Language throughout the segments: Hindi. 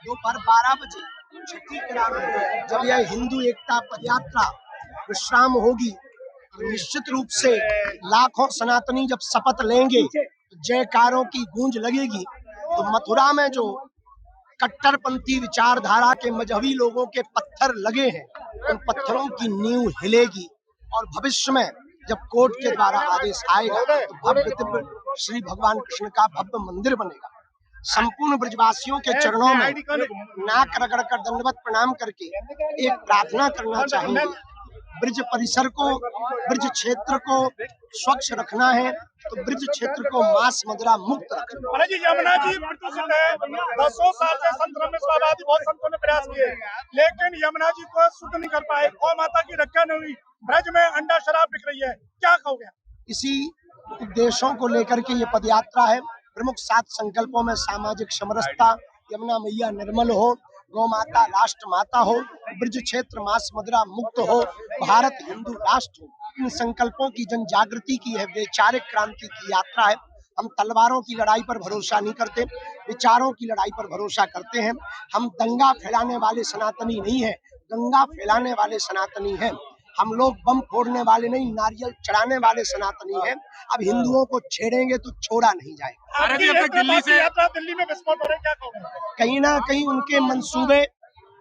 दोपहर 12 बजे छठी ग्राम जब यह हिंदू एकता पदयात्रा विश्राम होगी तो निश्चित रूप से लाखों सनातनी जब शपथ लेंगे तो जयकारों की गूंज लगेगी। तो मथुरा में जो कट्टरपंथी विचारधारा के मजहबी लोगों के पत्थर लगे हैं, उन पत्थरों की नींव हिलेगी और भविष्य में जब कोर्ट के द्वारा आदेश आएगा तो भव्य दिव्य श्री भगवान कृष्ण का भव्य मंदिर बनेगा। संपूर्ण ब्रजवासियों के चरणों में नाक रगड़ कर दंडवत प्रणाम करके एक प्रार्थना करना चाहेंगे। ब्रज परिसर को, ब्रज क्षेत्र को स्वच्छ रखना है तो ब्रज क्षेत्र को मांस मदिरा मुक्त रखना। यमुना जी प्रदूषित है। दसों साल से संत रमेश बाबा बहुत संतों ने प्रयास किए, लेकिन यमुना जी को शुद्ध नहीं कर पाए। गौ माता की रक्षा नहीं हुई। ब्रज में अंडा शराब बिक रही है, क्या कहोगे? इसी उद्देश्यों को लेकर के ये पदयात्रा है। प्रमुख 7 संकल्पों में सामाजिक समरसता, यमुना मैया निर्मल हो, गौ माता राष्ट्र माता हो, ब्रज क्षेत्र मांस मदिरा मुक्त हो, भारत हिंदू राष्ट्र हो। इन संकल्पों की जन जागृति की है, वैचारिक क्रांति की यात्रा है। हम तलवारों की लड़ाई पर भरोसा नहीं करते, विचारों की लड़ाई पर भरोसा करते हैं। हम दंगा फैलाने वाले सनातनी नहीं है, गंगा फैलाने वाले सनातनी हैं। हम लोग बम फोड़ने वाले नहीं, नारियल चढ़ाने वाले सनातनी हैं। अब हिंदुओं को छेड़ेंगे तो छोड़ा नहीं जाएगा। दिल्ली में विस्फोट हो रहे, क्या कहोगे? कहीं ना कहीं उनके मंसूबे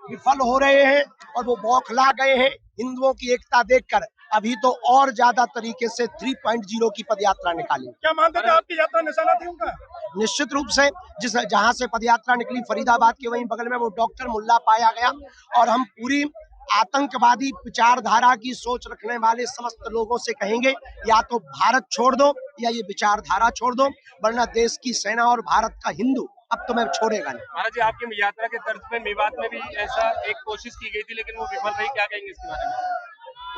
विफल हो रहे हैं और वो बौखला गए हैं हिंदुओं की एकता देखकर। अभी तो और ज्यादा तरीके से 3.0 की पदयात्रा निकाली। क्या मानते थे आपकी यात्रा निशाना थी उनका? निश्चित रूप से जहां से पदयात्रा निकली फरीदाबाद के वहीं बगल में वो डॉक्टर मुल्ला पाया गया और हम पूरी आतंकवादी विचारधारा की सोच रखने वाले समस्त लोगों से कहेंगे या तो भारत छोड़ दो या ये विचारधारा छोड़ दो, वरना देश की सेना और भारत का हिंदू अब तुम्हें छोड़ेगा नहीं। महाराज जी, आपकी यात्रा के तर्ज में मेवात में भी ऐसा एक कोशिश की गई थी, लेकिन वो विफल रही, क्या कहेंगे इसके बारे में?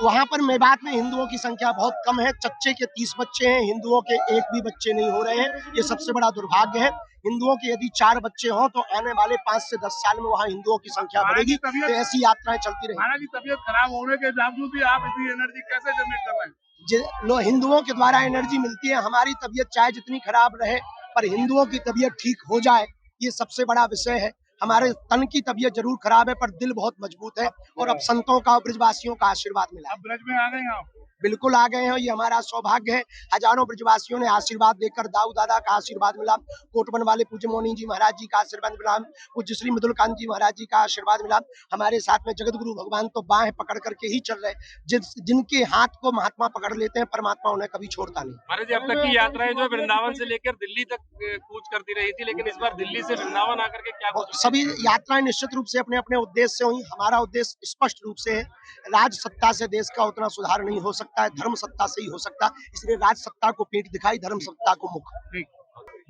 वहाँ पर मेवात में हिंदुओं की संख्या बहुत कम है। चच्चे के 30 बच्चे हैं, हिंदुओं के एक भी बच्चे नहीं हो रहे हैं। ये सबसे बड़ा दुर्भाग्य है। हिंदुओं के यदि 4 बच्चे हों तो आने वाले 5 से 10 साल में वहाँ हिंदुओं की संख्या बढ़ेगी। तो ऐसी यात्राएं चलती रहेंगी। महाराज जी, तबीयत खराब होने के बावजूद भी आप इतनी एनर्जी कैसे जनरेट कर रहे हैं? हिंदुओं के द्वारा एनर्जी मिलती है। हमारी तबीयत चाहे जितनी खराब रहे पर हिंदुओं की तबीयत ठीक हो जाए, ये सबसे बड़ा विषय है। हमारे तन की तबीयत जरूर खराब है पर दिल बहुत मजबूत है और अब संतों का और ब्रजवासियों का आशीर्वाद मिला। अब ब्रज में आ गए हैं आप? बिल्कुल आ गए हैं, ये हमारा सौभाग्य है। हजारों ब्रजवासियों ने आशीर्वाद देकर, दाऊ दादा का आशीर्वाद मिला, कोटबन वाले पूज्य मोनी जी महाराज जी का आशीर्वाद मिला, पूज्य श्री मृदुलकांत जी महाराज जी का आशीर्वाद मिला। हमारे साथ में जगत गुरु भगवान तो बाहें पकड़ करके ही चल रहे। जिनके हाथ को महात्मा पकड़ लेते हैं, परमात्मा उन्हें कभी छोड़ता नहीं। महाराज जी, अब तक की यात्राएं जो वृंदावन से लेकर दिल्ली तक कूच करती रही थी, लेकिन इस बार दिल्ली से वृंदावन आकर के क्या सभी यात्राएं निश्चित रूप से अपने अपने उद्देश्य से हुई। हमारा उद्देश्य स्पष्ट रूप से है, राज सत्ता से देश का उतना सुधार नहीं हो सकता है, धर्म सत्ता से ही हो सकता। इसलिए राज सत्ता को पीठ दिखाई, धर्म सत्ता को मुख।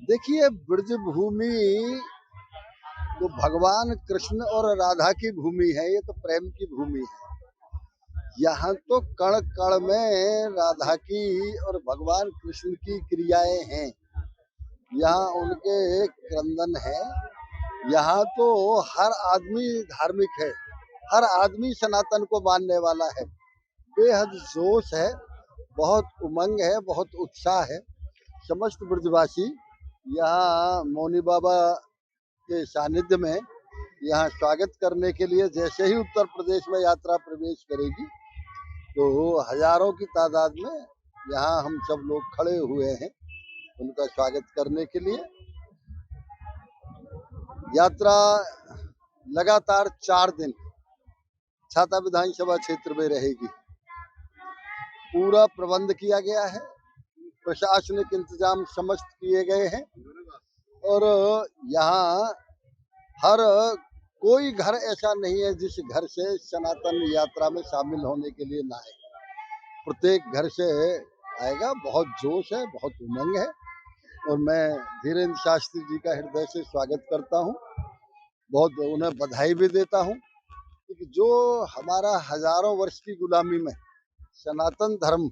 देखिए, ब्रज भूमि तो भगवान कृष्ण और राधा की भूमि है, ये तो प्रेम की भूमि है। यहाँ तो कण कण में राधा की और भगवान कृष्ण की क्रियाएं हैं। यहाँ उनके क्रंदन है। यहाँ तो हर आदमी धार्मिक है, हर आदमी सनातन को मानने वाला है। बेहद जोश है, बहुत उमंग है, बहुत उत्साह है। समस्त ब्रजवासी यहाँ मौनी बाबा के सानिध्य में यहाँ स्वागत करने के लिए जैसे ही उत्तर प्रदेश में यात्रा प्रवेश करेगी तो हजारों की तादाद में यहाँ हम सब लोग खड़े हुए हैं उनका स्वागत करने के लिए। यात्रा लगातार 4 दिन छाता विधानसभा क्षेत्र में रहेगी। पूरा प्रबंध किया गया है, प्रशासनिक इंतजाम समस्त किए गए हैं और यहाँ हर कोई घर ऐसा नहीं है जिस घर से सनातन यात्रा में शामिल होने के लिए ना आए। प्रत्येक घर से आएगा। बहुत जोश है, बहुत उमंग है और मैं धीरेन्द्र शास्त्री जी का हृदय से स्वागत करता हूँ। बहुत उन्हें बधाई भी देता हूँ क्योंकि जो हमारा हजारों वर्ष की गुलामी में सनातन धर्म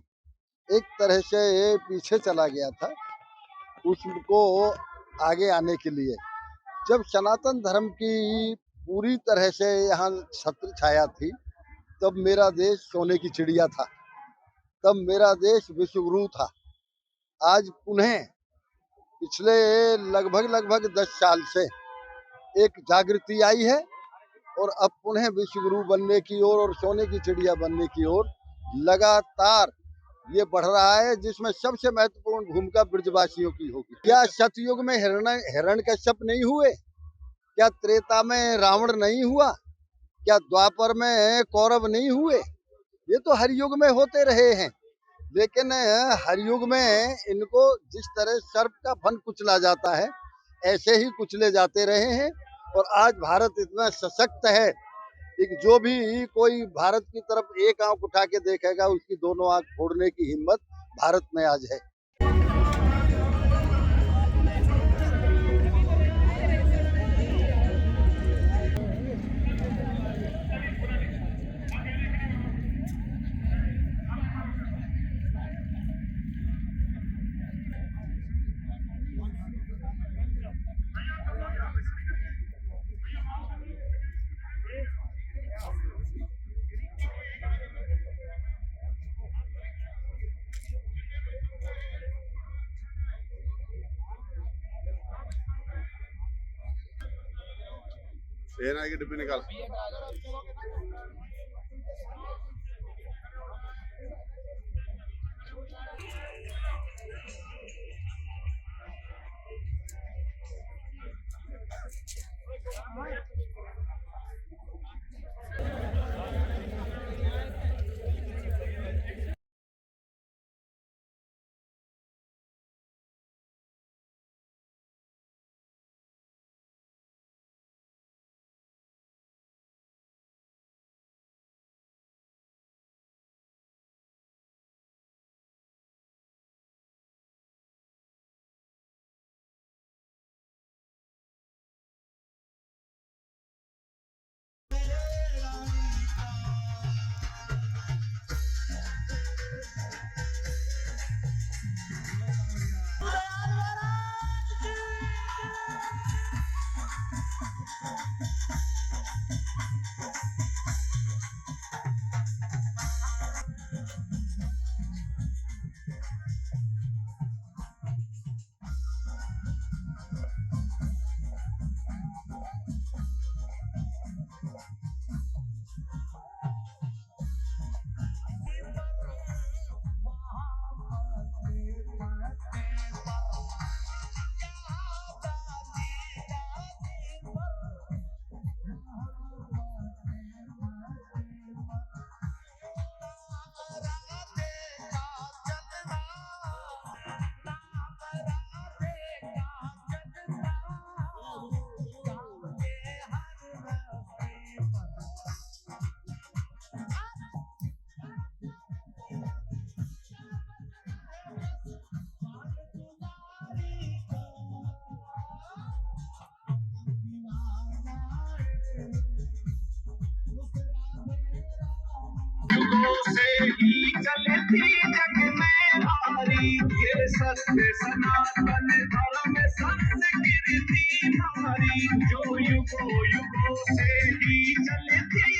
एक तरह से पीछे चला गया था, उसको आगे आने के लिए जब सनातन धर्म की पूरी तरह से यहाँ छत्र छाया थी, तब मेरा देश सोने की चिड़िया था, तब मेरा देश विश्वगुरु था। आज पुनः पिछले लगभग 10 साल से एक जागृति आई है और अब पुनः विश्वगुरु बनने की ओर और सोने की चिड़िया बनने की ओर लगातार ये बढ़ रहा है, जिसमें सबसे महत्वपूर्ण भूमिका ब्रजवासियों की होगी। क्या सतयुग में हिरण्यकश्यप नहीं हुए? क्या त्रेता में रावण नहीं हुआ? क्या द्वापर में कौरव नहीं हुए? ये तो हर युग में होते रहे हैं, लेकिन हर युग में इनको जिस तरह सर्प का फन कुचला जाता है ऐसे ही कुचले जाते रहे हैं। और आज भारत इतना सशक्त है कि जो भी कोई भारत की तरफ एक आंख उठा के देखेगा उसकी दोनों आंख फोड़ने की हिम्मत भारत में आज है। सेना की डिब्बी निकाल। से ही चले थी जग में हारी, ये सत्य सनातन धर्म संस्कृति हमारी, जो युगों युगों से ही चले थी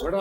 जय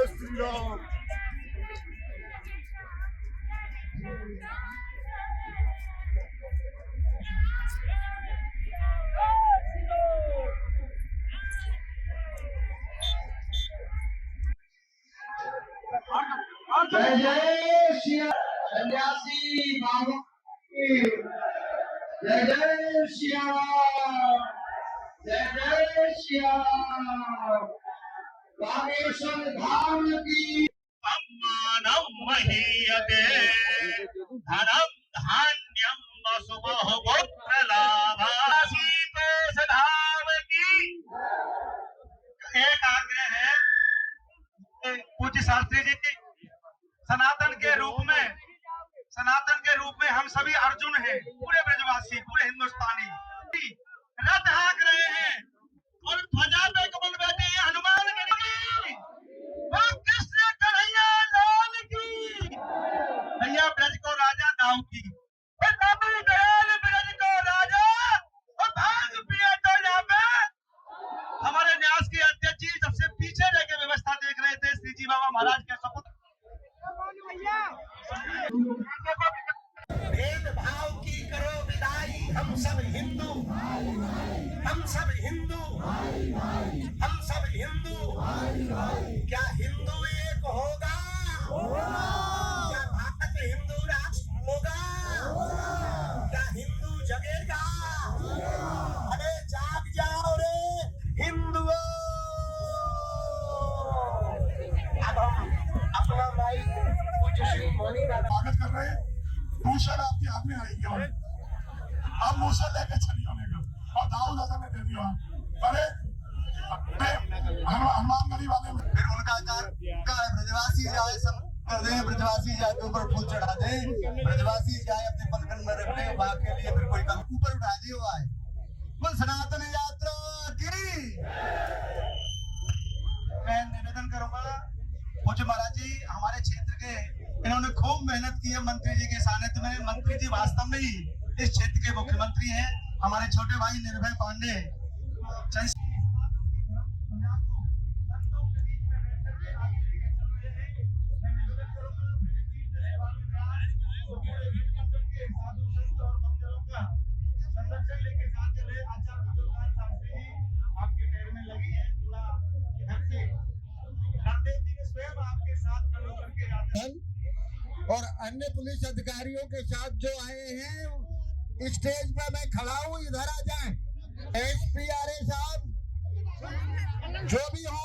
श्री राम। जय जय श्री सन्यासी बाबा की जय जय श्री राम। जय जय श्री राम। बागेश्वर धाम की सम्मानम महीयते धनम धान्यम वसुमह गोत्र लाभासी को धाम की। एक आग्रह है पूज्य शास्त्री जी की, सनातन के रूप में हम सभी अर्जुन हैं, पूरे ब्रजवासी, पूरे हिंदुस्तानी रथ हाँक रहे हैं और ध्वजा पे कमल बैठे हैं हनुमान की और कृष्ण कन्हैया लाल की। भैया ब्रज को राजा दाऊ की दयाल ब्रज को राजा और भाग पिया। तो यहाँ पे हमारे न्यास के अध्यक्ष जी सबसे पीछे रह के व्यवस्था देख रहे थे, श्री जी बाबा महाराज के सपुत्र। भेदभाव की करो विदाई, हम सब हिंदू, हम सब हिंदू, हम सब हिंदू। क्या हिंदू एक होगा? क्या भारत हिंदू राष्ट्र होगा? क्या हिंदू जगेगा? अरे जाग जाओ रे हिंदुओं। अब हम अपना माई पूज्य श्री मौनी का स्वागत कर रहे हैं। मूसल आपके हाथ में आई है, अब मूसल लेके चली होने का और दाऊ दादा ने दे दिया। अरे हनुमान गली वाले में फिर उनका ब्रजवासी जाए सब कर दे, ब्रजवासी जाए के ऊपर फूल चढ़ा दे, ब्रजवासी जाए अपने पलकन में रख ले, वहां के लिए फिर कोई ऊपर उठा दिए हुआ है। बोल सनातन यात्रा की। मैं निवेदन करूंगा पूज्य महाराज जी, हमारे क्षेत्र के इन्होंने खूब मेहनत की है मंत्री जी के सानिध्य में। मंत्री जी वास्तव में ही इस क्षेत्र के मुख्यमंत्री हैं। हमारे छोटे भाई निर्भय पांडे संरक्षण लेके साथ चले। आचार्य आपके पैर में लगी है, थोड़ा इधर से रामदेव जी ने स्वयं आपके साथ खड़े करके आते और अन्य पुलिस अधिकारियों के साथ जो आए हैं, स्टेज पे मैं खड़ा हूँ, इधर आ जाएं। एसपीआरए साहब जो भी हो,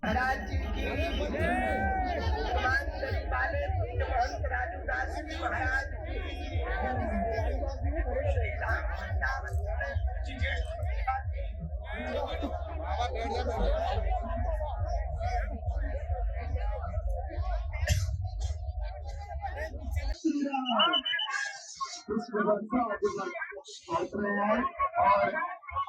महाराज जी की वाले महंत राजू दास जी महाराज इस व्यवस्था पहुंच रहे हैं और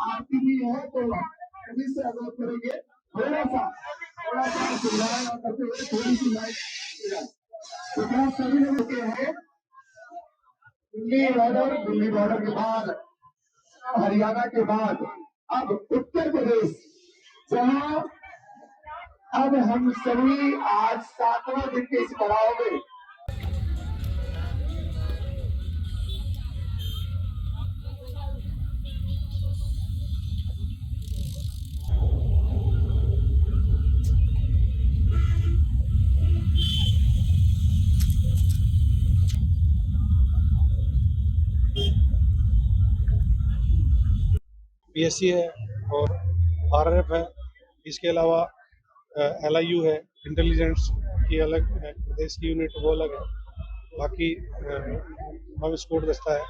आरती भी है तो अभी से अनुरोध करेंगे थोड़ा सा सुविधाएं करते हुए थोड़ी सी लाइट तो क्या सभी लोग के हैं दिल्ली बॉर्डर के बाद हरियाणा के बाद अब उत्तर प्रदेश जहां अब हम सभी आज 7वां दिन के इस पड़ाव में पीएससी है और आरआरएफ है। इसके अलावा एलआईयू है, इंटेलिजेंस की अलग है, प्रदेश की यूनिट वो अलग है। बाकी हम स्कोर दस्ता है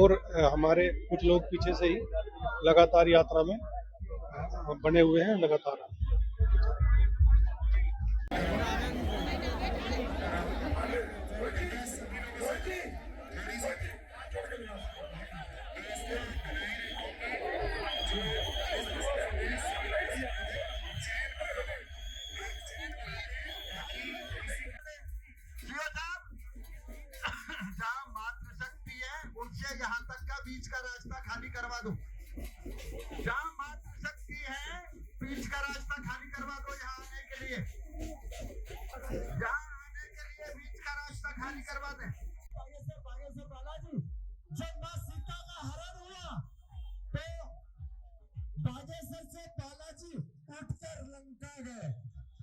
और हमारे कुछ लोग पीछे से ही लगातार यात्रा में बने हुए हैं लगातार। जहाँ मातृशक्ति है उनसे यहाँ तक का बीच का रास्ता खाली करवा दो। जहाँ मातृशक्ति है बीच का रास्ता खाली करवा दो यहाँ आने के लिए। यहाँ आने के लिए बीच का रास्ता खाली करवा दें। बागेश्वर बालाजी जब माँ सीता का हरण हुआ तो बागेश्वर से बालाजी उठकर लंका गए।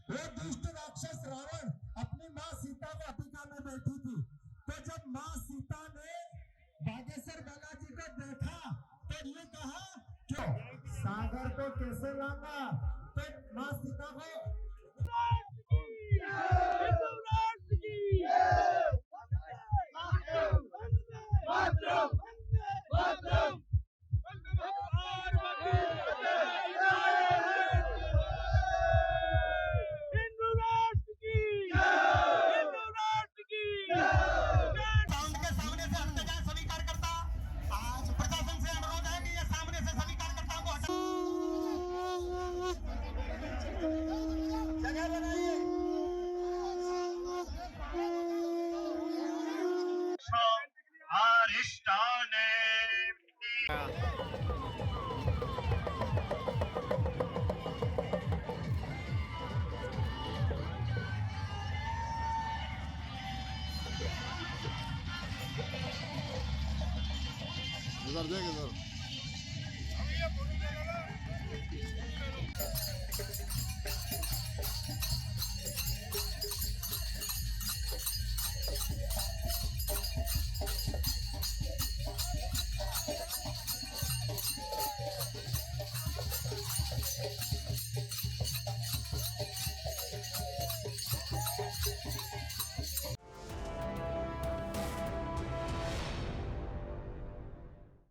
वो दुष्ट राक्षस रावण अपनी माँ सीता को अतिका में बैठी थी तो जब माँ सीता ने बागेश्वर बालाजी को देखा तो ये कहा क्यों सागर को कैसे लाऊंगा तो माँ सीता को इधर देख इधर